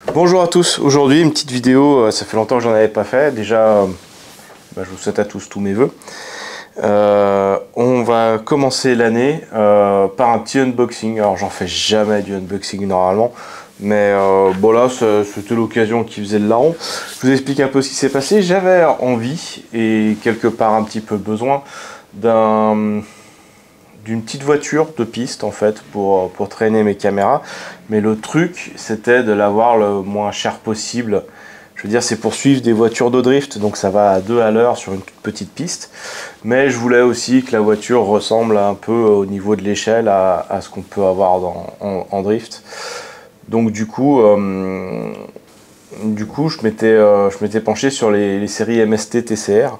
Bonjour à tous, aujourd'hui une petite vidéo, ça fait longtemps que j'en avais pas fait, déjà je vous souhaite à tous mes vœux. On va commencer l'année par un petit unboxing, alors j'en fais jamais du unboxing normalement, mais bon là c'était l'occasion qui faisait le larron. Je vous explique un peu ce qui s'est passé, j'avais envie et quelque part un petit peu besoin d'une petite voiture de piste en fait pour traîner mes caméras, mais le truc c'était de l'avoir le moins cher possible. Je veux dire, c'est pour suivre des voitures de drift, donc ça va à 2 à l'heure sur une toute petite piste, mais je voulais aussi que la voiture ressemble un peu au niveau de l'échelle à ce qu'on peut avoir en drift. Donc du coup je m'étais penché sur les séries MST TCR.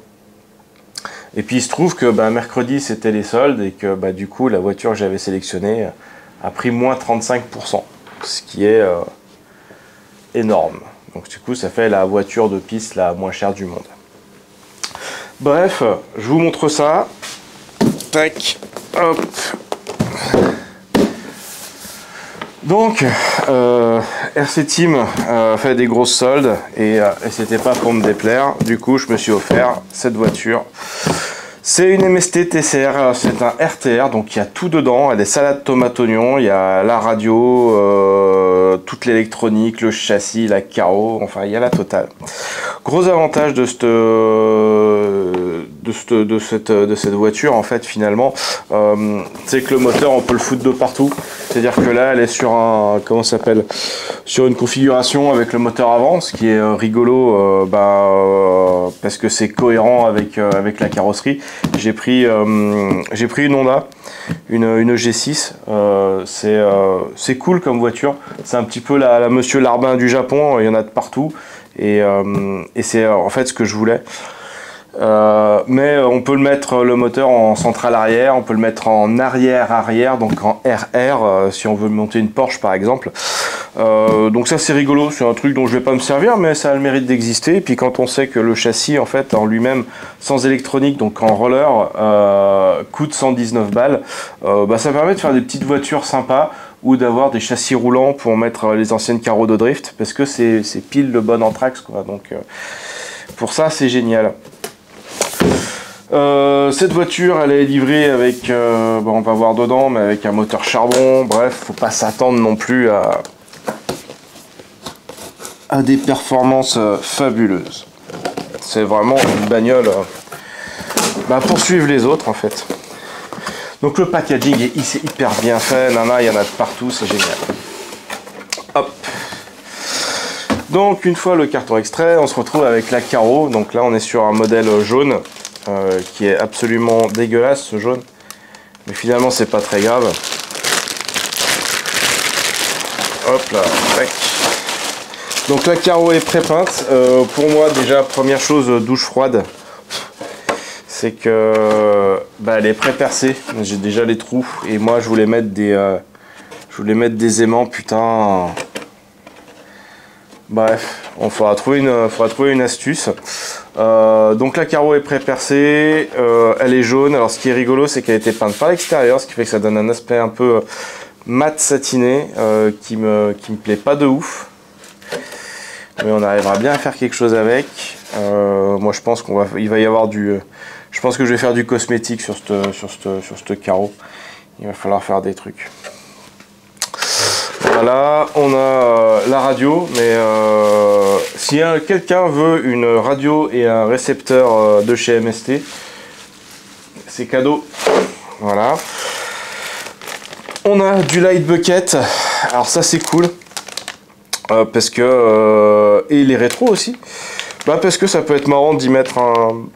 Et puis il se trouve que mercredi c'était les soldes et que du coup la voiture que j'avais sélectionnée a pris moins 35%, ce qui est énorme. Donc du coup ça fait la voiture de piste la moins chère du monde. Bref, je vous montre ça. Tac, hop. Donc RC Team fait des grosses soldes et c'était pas pour me déplaire. Du coup je me suis offert cette voiture. C'est une MST TCR, c'est un RTR, donc il y a tout dedans, il y a des salades tomates oignons, il y a la radio, toute l'électronique, le châssis, la carreau, enfin il y a la totale. Gros avantage de cette voiture en fait finalement, c'est que le moteur on peut le foutre de partout. C'est-à-dire que là elle est sur un, comment ça s'appelle, sur une configuration avec le moteur avant, ce qui est rigolo parce que c'est cohérent avec la carrosserie. J'ai pris une Honda, une G6, c'est cool comme voiture, c'est un petit peu la Monsieur Larbin du Japon, il y en a de partout, et c'est en fait ce que je voulais. Mais on peut le mettre le moteur en centrale arrière, on peut le mettre en arrière, donc en RR si on veut monter une Porsche par exemple. Donc ça c'est rigolo, c'est un truc dont je vais pas me servir, mais ça a le mérite d'exister. Et puis quand on sait que le châssis en fait en lui-même sans électronique, donc en roller, coûte 119 balles, ça permet de faire des petites voitures sympas ou d'avoir des châssis roulants pour mettre les anciennes carreaux de drift, parce que c'est pile le bon Anthrax quoi. Donc pour ça c'est génial. Cette voiture elle est livrée avec, on va voir dedans, mais avec un moteur charbon. Bref, faut pas s'attendre non plus à des performances fabuleuses. C'est vraiment une bagnole pour suivre les autres en fait. Donc le packaging est hyper bien fait, nana, il y en a de partout, c'est génial. Hop. Donc une fois le carton extrait, on se retrouve avec la carreau. Donc là on est sur un modèle jaune. Qui est absolument dégueulasse ce jaune, mais finalement c'est pas très grave. Hop là, tac. Donc la carreau est pré-peinte. Pour moi déjà première chose, douche froide, c'est que elle est pré-percée. J'ai déjà les trous et moi je voulais mettre des aimants, putain. Bref, il faudra trouver une astuce. Donc la carreau est pré-percée, elle est jaune. Alors ce qui est rigolo, c'est qu'elle a été peinte par l'extérieur, ce qui fait que ça donne un aspect un peu mat satiné qui me plaît pas de ouf. Mais on arrivera bien à faire quelque chose avec. Moi je pense il va y avoir je pense que je vais faire du cosmétique sur ce carreau. Il va falloir faire des trucs. Voilà, on a la radio, mais si quelqu'un veut une radio et un récepteur de chez MST, c'est cadeau. Voilà. On a du light bucket, alors ça c'est cool, parce que et les rétros aussi, parce que ça peut être marrant d'y mettre un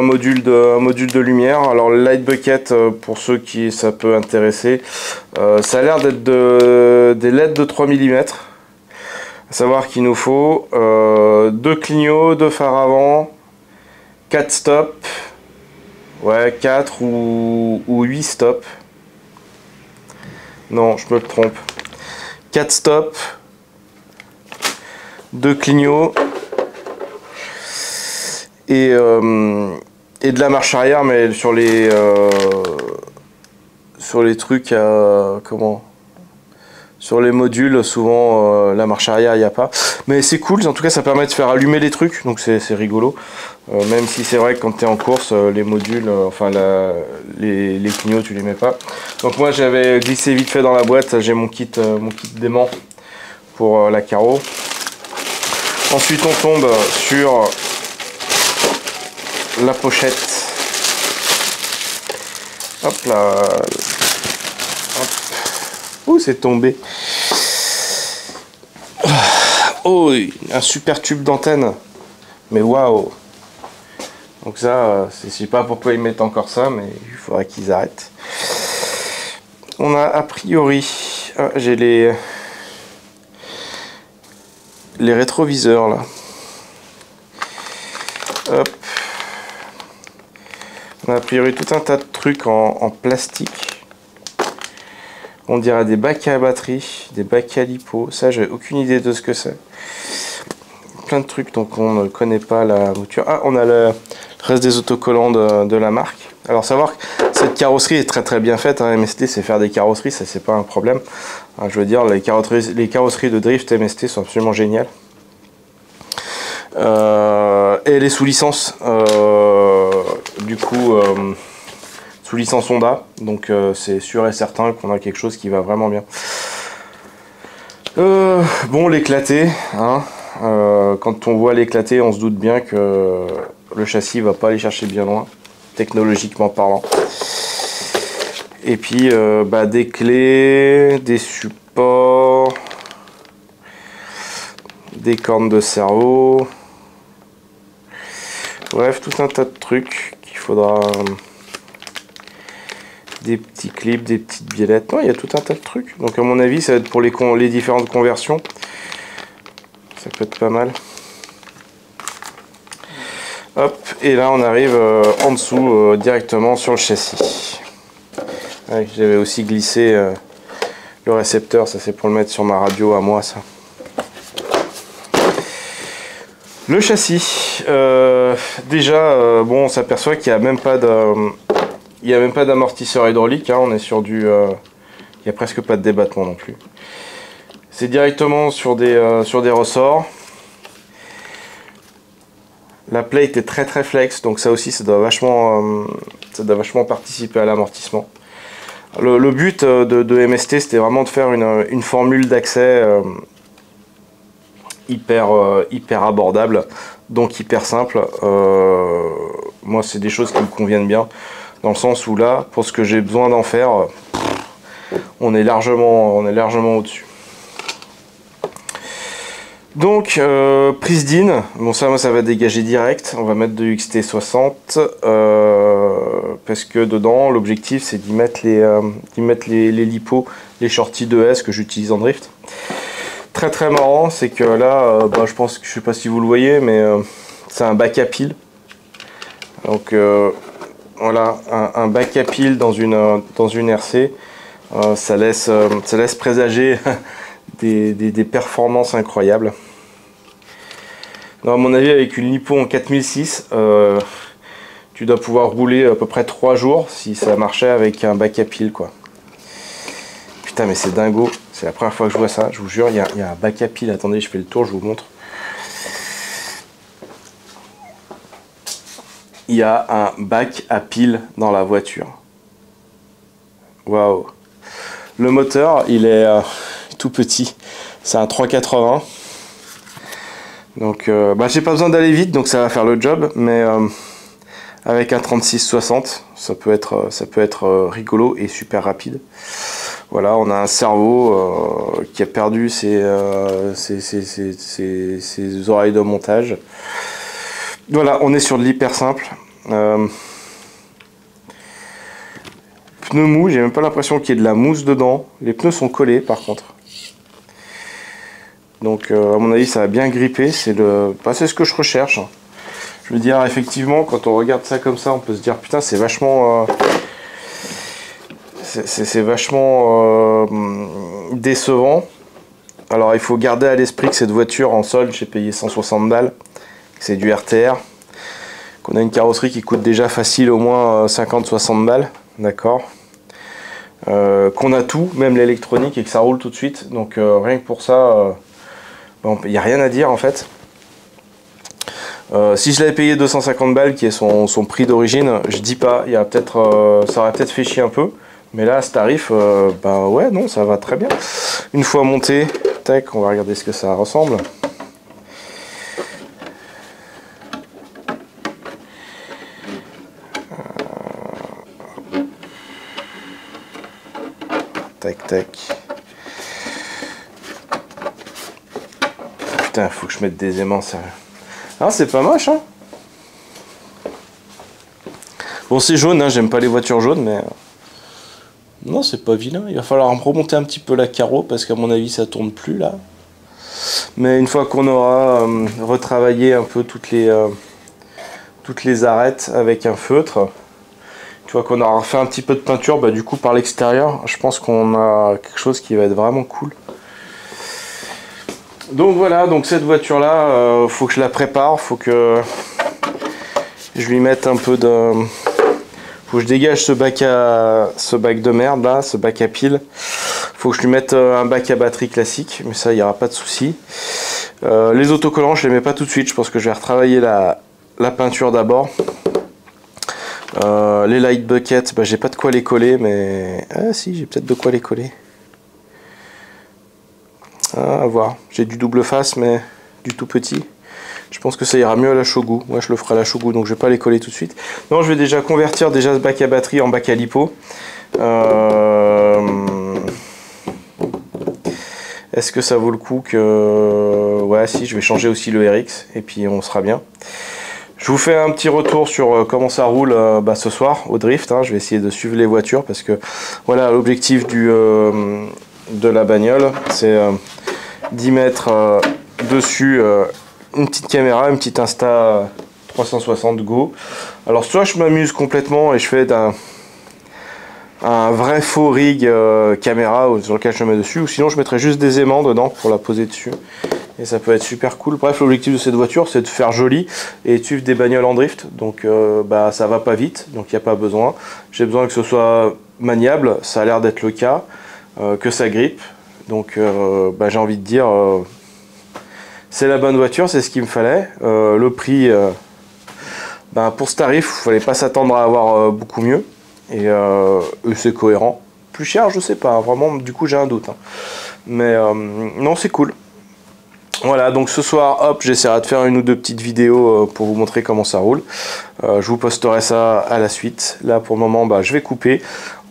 module de lumière. Alors le light bucket, pour ceux qui ça peut intéresser, ça a l'air d'être des LED de 3 mm. À savoir qu'il nous faut 2 clignots, 2 phares avant, 4 stops, ouais 4 ou 8 stops. Non, je me trompe. 4 stops, 2 clignots et de la marche arrière, mais sur les trucs à Sur les modules, souvent la marche arrière, il n'y a pas. Mais c'est cool, en tout cas ça permet de faire allumer les trucs, donc c'est rigolo. Même si c'est vrai que quand tu es en course, les modules, les clignots, tu les mets pas. Donc moi j'avais glissé vite fait dans la boîte, j'ai mon kit d'aimant pour la carreau. Ensuite on tombe sur la pochette. Hop là. Hop. Ouh, c'est tombé. Oh, un super tube d'antenne. Mais waouh. Donc ça, je sais pas pourquoi ils mettent encore ça, mais il faudrait qu'ils arrêtent. On a a priori... Ah, j'ai les rétroviseurs là. Hop. On a a priori tout un tas de trucs en plastique. On dirait des bacs à batterie, des bacs à lipo. Ça, j'ai aucune idée de ce que c'est. Plein de trucs, donc on ne connaît pas la mouture. Ah, on a le reste des autocollants de la marque. Alors, savoir que cette carrosserie est très bien faite. Hein. MST, c'est faire des carrosseries, ça c'est pas un problème. Hein, je veux dire, les carrosseries de drift MST sont absolument géniales. Et les sous licence, du coup, sous licence Honda, donc c'est sûr et certain qu'on a quelque chose qui va vraiment bien. Bon, l'éclaté, hein, quand on voit l'éclaté, on se doute bien que le châssis va pas aller chercher bien loin, technologiquement parlant. Et puis des clés, des supports, des cornes de cerveau. Bref, tout un tas de trucs qu'il faudra... des petits clips, des petites biellettes. Non, il y a tout un tas de trucs. Donc à mon avis, ça va être pour les différentes conversions. Ça peut être pas mal. Hop, et là on arrive en dessous, directement sur le châssis. Ouais, j'avais aussi glissé le récepteur, ça c'est pour le mettre sur ma radio à moi, ça. Le châssis, déjà, bon, on s'aperçoit qu'il n'y a même pas d'amortisseur hydraulique, hein, on est sur du... il n'y a presque pas de débattement non plus. C'est directement sur des ressorts. La plate est très flex, donc ça aussi ça doit vachement participer à l'amortissement. Le but de MST, c'était vraiment de faire une formule d'accès hyper abordable, donc hyper simple. Moi c'est des choses qui me conviennent bien, dans le sens où là, pour ce que j'ai besoin d'en faire, on est largement au-dessus. Donc prise d'in, bon ça moi ça va dégager direct, on va mettre de XT60 parce que dedans l'objectif c'est d'y mettre les lipos, les shorties 2S que j'utilise en drift. Très marrant, c'est que là, je pense que je sais pas si vous le voyez, mais c'est un bac à pile. Donc voilà, un bac à pile dans une RC, ça laisse présager des performances incroyables. Donc, à mon avis, avec une lipo en 4006, tu dois pouvoir rouler à peu près 3 jours si ça marchait avec un bac à pile, quoi. Putain, mais c'est dingo. C'est la première fois que je vois ça, je vous jure. Il y a un bac à pile. Attendez, je fais le tour, je vous montre. Il y a un bac à pile dans la voiture. Waouh. Le moteur, il est tout petit. C'est un 380. Donc, j'ai pas besoin d'aller vite, donc ça va faire le job. Mais avec un 36-60, ça peut être rigolo et super rapide. Voilà, on a un cerveau qui a perdu ses oreilles de montage. Voilà, on est sur de l'hyper simple. Pneus mous, j'ai même pas l'impression qu'il y ait de la mousse dedans. Les pneus sont collés par contre. Donc à mon avis ça va bien gripper, c'est ce que je recherche. Je veux dire, effectivement, quand on regarde ça comme ça, on peut se dire putain c'est vachement... c'est vachement décevant. Alors il faut garder à l'esprit que cette voiture en solde, j'ai payé 160 balles, c'est du RTR, qu'on a une carrosserie qui coûte déjà facile au moins 50-60 balles, d'accord. qu'on a tout, même l'électronique, et que ça roule tout de suite. Donc rien que pour ça, il n'y a rien à dire en fait. Si je l'avais payé 250 balles, qui est son prix d'origine, je dis pas, ça aurait peut-être fait chier un peu. Mais là, ce tarif, bah ouais, non, ça va très bien. Une fois monté, tac, on va regarder ce que ça ressemble. Tac, tac. Putain, faut que je mette des aimants, sérieux. Ah, c'est pas moche, hein. Bon, c'est jaune, hein, j'aime pas les voitures jaunes, mais... Non, c'est pas vilain. Il va falloir me remonter un petit peu la carreau, parce qu'à mon avis, ça tourne plus, là. Mais une fois qu'on aura retravaillé un peu toutes les arêtes avec un feutre, une fois qu'on aura fait un petit peu de peinture, bah, du coup, par l'extérieur, je pense qu'on a quelque chose qui va être vraiment cool. Donc voilà, donc cette voiture là, faut que je la prépare, faut que je lui mette un peu de... Faut que je dégage ce bac de merde là, ce bac à piles. Faut que je lui mette un bac à batterie classique, mais ça il n'y aura pas de souci. Les autocollants je les mets pas tout de suite, je pense que je vais retravailler la peinture d'abord. Les light buckets, bah, j'ai pas de quoi les coller, mais... Ah si, j'ai peut-être de quoi les coller. Ah, à voir, j'ai du double face mais du tout petit. Je pense que ça ira mieux à la Shogu. Moi je le ferai à la Shogu, donc je vais pas les coller tout de suite. Non, je vais déjà convertir ce bac à batterie en bac à lipo. Est-ce que ça vaut le coup que... Ouais, si, je vais changer aussi le RX et puis on sera bien. Je vous fais un petit retour sur comment ça roule ce soir au drift, hein. Je vais essayer de suivre les voitures parce que voilà, l'objectif de la bagnole, c'est d'y mettre dessus une petite caméra, une petite Insta 360 Go. Alors soit je m'amuse complètement et je fais un vrai faux rig caméra sur lequel je mets dessus, ou sinon je mettrai juste des aimants dedans pour la poser dessus. Et ça peut être super cool. Bref, l'objectif de cette voiture, c'est de faire joli et de suivre des bagnoles en drift. Donc ça va pas vite, donc il n'y a pas besoin. J'ai besoin que ce soit maniable, ça a l'air d'être le cas, que ça grippe. Donc j'ai envie de dire, c'est la bonne voiture, c'est ce qu'il me fallait. Le prix, pour ce tarif, il ne fallait pas s'attendre à avoir beaucoup mieux. Et c'est cohérent. Plus cher, je sais pas, hein, vraiment, du coup j'ai un doute. Hein. Mais non, c'est cool. Voilà, donc ce soir, hop, j'essaierai de faire une ou deux petites vidéos pour vous montrer comment ça roule. Je vous posterai ça à la suite. Là, pour le moment, je vais couper.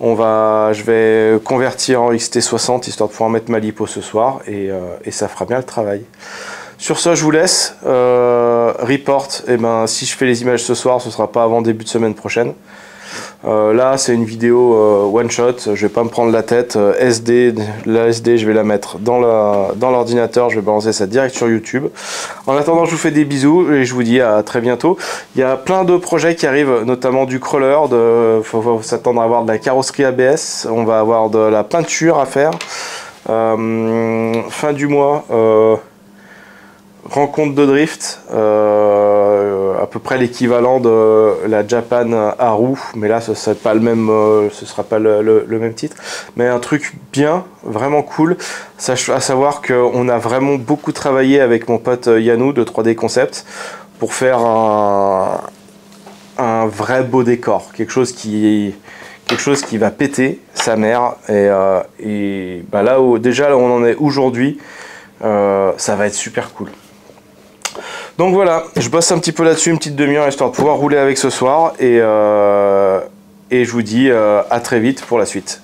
Je vais convertir en XT60 histoire de pouvoir mettre ma lipo ce soir et ça fera bien le travail. Sur ce, je vous laisse. Report, si je fais les images ce soir, ce sera pas avant début de semaine prochaine. Là c'est une vidéo one shot, je vais pas me prendre la tête. La SD je vais la mettre dans l'ordinateur, je vais balancer ça direct sur YouTube. En attendant, je vous fais des bisous et je vous dis à très bientôt. Il y a plein de projets qui arrivent, notamment du crawler, faut s'attendre à avoir de la carrosserie ABS, on va avoir de la peinture à faire. Fin du mois, rencontre de drift, à peu près l'équivalent de la Japan Haru, mais là ce sera pas le même, le même titre, mais un truc bien, vraiment cool. À savoir qu'on a vraiment beaucoup travaillé avec mon pote Yannou de 3D Concept pour faire un vrai beau décor, quelque chose qui va péter sa mère. Et là où on en est aujourd'hui, ça va être super cool. Donc voilà, je bosse un petit peu là-dessus, une petite demi-heure, histoire de pouvoir rouler avec ce soir. Et je vous dis à très vite pour la suite.